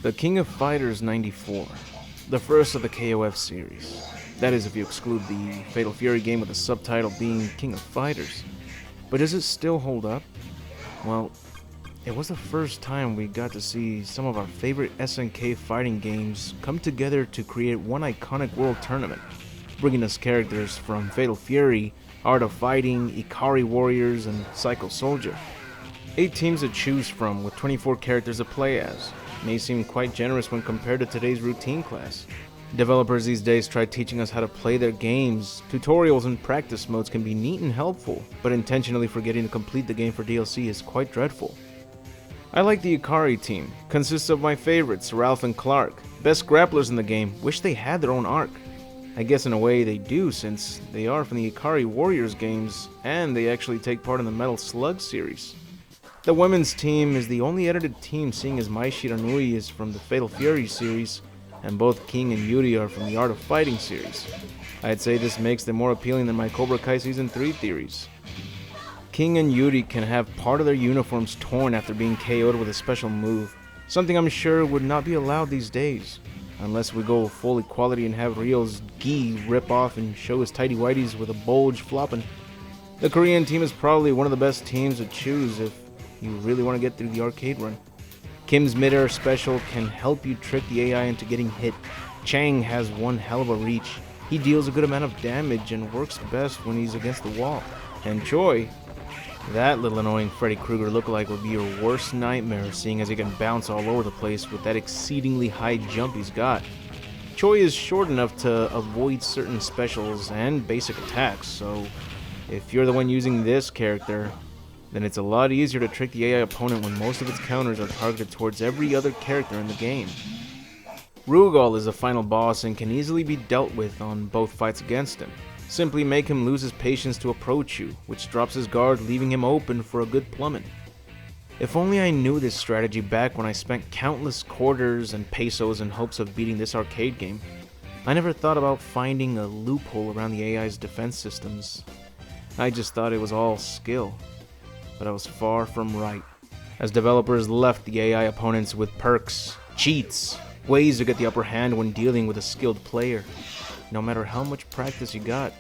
The King of Fighters 94, the first of the KOF series. That is if you exclude the Fatal Fury game with the subtitle being King of Fighters. But does it still hold up? Well, it was the first time we got to see some of our favorite SNK fighting games come together to create one iconic world tournament, bringing us characters from Fatal Fury, Art of Fighting, Ikari Warriors, and Psycho Soldier. 8 teams to choose from with 24 characters to play as. May seem quite generous when compared to today's routine class. Developers these days try teaching us how to play their games. Tutorials and practice modes can be neat and helpful, but intentionally forgetting to complete the game for DLC is quite dreadful. I like the Ikari team. Consists of my favorites, Ralph and Clark. Best grapplers in the game. Wish they had their own arc. I guess in a way they do, since they are from the Ikari Warriors games, and they actually take part in the Metal Slug series. The women's team is the only edited team, seeing as Mai Shiranui is from the Fatal Fury series, and both King and Yuri are from the Art of Fighting series. I'd say this makes them more appealing than my Cobra Kai Season 3 theories. King and Yuri can have part of their uniforms torn after being KO'd with a special move, something I'm sure would not be allowed these days, unless we go full equality and have Ryo's gi rip off and show his tighty whities with a bulge flopping. The Korean team is probably one of the best teams to choose if you really want to get through the arcade run. Kim's mid-air special can help you trick the AI into getting hit. Chang has one hell of a reach. He deals a good amount of damage and works best when he's against the wall. And Choi, that little annoying Freddy Krueger lookalike would be your worst nightmare, seeing as he can bounce all over the place with that exceedingly high jump he's got. Choi is short enough to avoid certain specials and basic attacks, so if you're the one using this character, then it's a lot easier to trick the AI opponent when most of its counters are targeted towards every other character in the game. Rugol is the final boss and can easily be dealt with on both fights against him. Simply make him lose his patience to approach you, which drops his guard, leaving him open for a good plummet. If only I knew this strategy back when I spent countless quarters and pesos in hopes of beating this arcade game. I never thought about finding a loophole around the AI's defense systems. I just thought it was all skill. But I was far from right, as developers left the AI opponents with perks, cheats, ways to get the upper hand when dealing with a skilled player. No matter how much practice you got,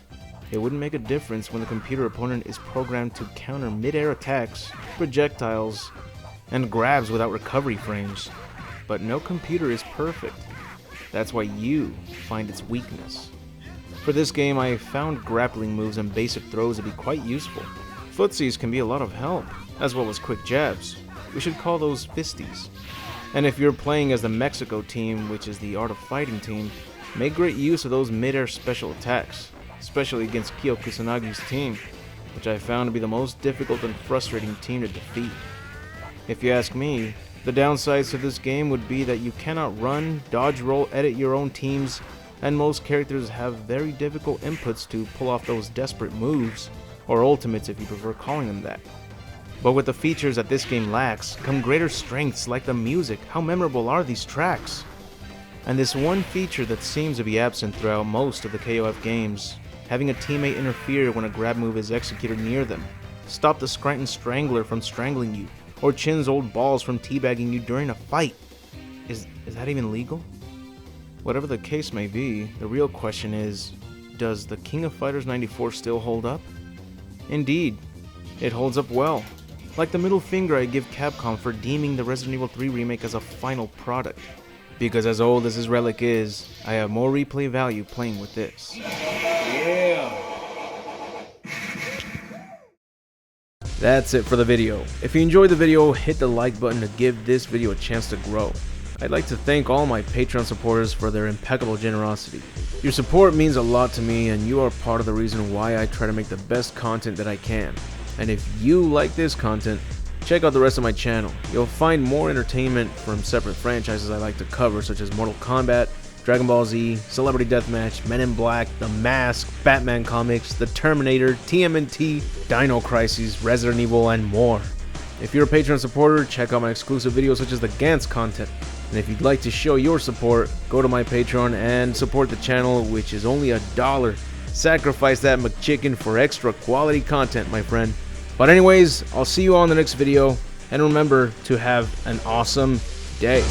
it wouldn't make a difference when the computer opponent is programmed to counter mid-air attacks, projectiles, and grabs without recovery frames. But no computer is perfect. That's why you find its weakness. For this game, I found grappling moves and basic throws to be quite useful. Footsies can be a lot of help, as well as quick jabs. We should call those fisties. And if you're playing as the Mexico team, which is the Art of Fighting team, make great use of those mid-air special attacks, especially against Kyo Kusanagi's team, which I found to be the most difficult and frustrating team to defeat. If you ask me, the downsides to this game would be that you cannot run, dodge roll, edit your own teams, and most characters have very difficult inputs to pull off those desperate moves, or ultimates if you prefer calling them that. But with the features that this game lacks, come greater strengths like the music. How memorable are these tracks? And this one feature that seems to be absent throughout most of the KOF games, having a teammate interfere when a grab move is executed near them, stop the Scranton Strangler from strangling you, or Chin's old balls from teabagging you during a fight. Is that even legal? Whatever the case may be, the real question is, does the King of Fighters 94 still hold up? Indeed, it holds up well. Like the middle finger I give Capcom for deeming the Resident Evil 3 remake as a final product. Because as old as this relic is, I have more replay value playing with this. Yeah! That's it for the video. If you enjoyed the video, hit the like button to give this video a chance to grow. I'd like to thank all my Patreon supporters for their impeccable generosity. Your support means a lot to me, and you are part of the reason why I try to make the best content that I can. And if you like this content, check out the rest of my channel. You'll find more entertainment from separate franchises I like to cover, such as Mortal Kombat, Dragon Ball Z, Celebrity Deathmatch, Men in Black, The Mask, Batman comics, The Terminator, TMNT, Dino Crises, Resident Evil, and more. If you're a Patreon supporter, check out my exclusive videos such as the Gantz content. And if you'd like to show your support, go to my Patreon and support the channel, which is only $1. Sacrifice that McChicken for extra quality content, my friend. But anyways, I'll see you all in the next video, and remember to have an awesome day.